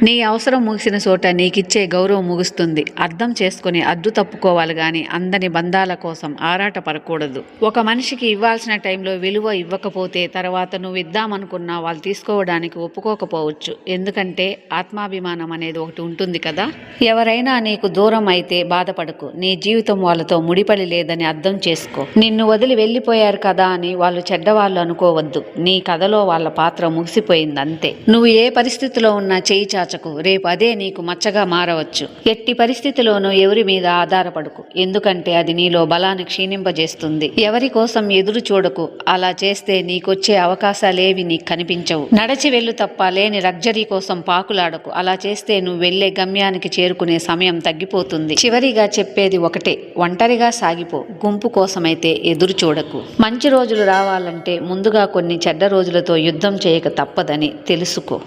నీ అవసరం ముగిసిన చోట నీకిచ్చే గౌరవం ముగుస్తుంది. అర్థం చేసుకుని అడ్డు తప్పుకోవాలి గాని అందని బంధాల కోసం ఆరాటపడకూడదు. ఒక మనిషికి ఇవ్వాల్సిన టైంలో విలువ ఇవ్వకపోతే తర్వాత నువ్వు ఇద్దామనుకున్నా వాళ్ళు తీసుకోవడానికి ఒప్పుకోకపోవచ్చు. ఎందుకంటే ఆత్మాభిమానం అనేది ఒకటి ఉంటుంది కదా. ఎవరైనా నీకు దూరం అయితే బాధపడకు. నీ జీవితం వాళ్ళతో ముడిపడి లేదని అర్థం చేసుకో. నిన్ను వదిలి వెళ్ళిపోయారు కదా అని వాళ్ళు చెడ్డవాళ్ళు అనుకోవద్దు. నీ కథలో వాళ్ళ పాత్ర ముగిసిపోయింది అంతే. నువ్వు ఏ పరిస్థితిలో ఉన్నా చేయి చాచకు. రేపు అదే నీకు మచ్చగా మారవచ్చు. ఎట్టి పరిస్థితిలోనూ ఎవరి మీద ఆధారపడకు. ఎందుకంటే అది నీలో బలాన్ని క్షీణింపజేస్తుంది. ఎవరి కోసం ఎదురు చూడకు. అలా చేస్తే నీకొచ్చే అవకాశాలేవి నీకు కనిపించవు. నడచి వెళ్ళు తప్ప లేని లగ్జరీ కోసం పాకులాడకు. అలా చేస్తే నువ్వు వెళ్లే గమ్యానికి చేరుకునే సమయం తగ్గిపోతుంది. చివరిగా చెప్పేది ఒకటే, ఒంటరిగా సాగిపో. గుంపు కోసమైతే ఎదురు చూడకు. మంచి రోజులు రావాలంటే ముందుగా కొన్ని చెడ్డ రోజులతో యుద్ధం చేయక తప్పదని తెలుసుకో.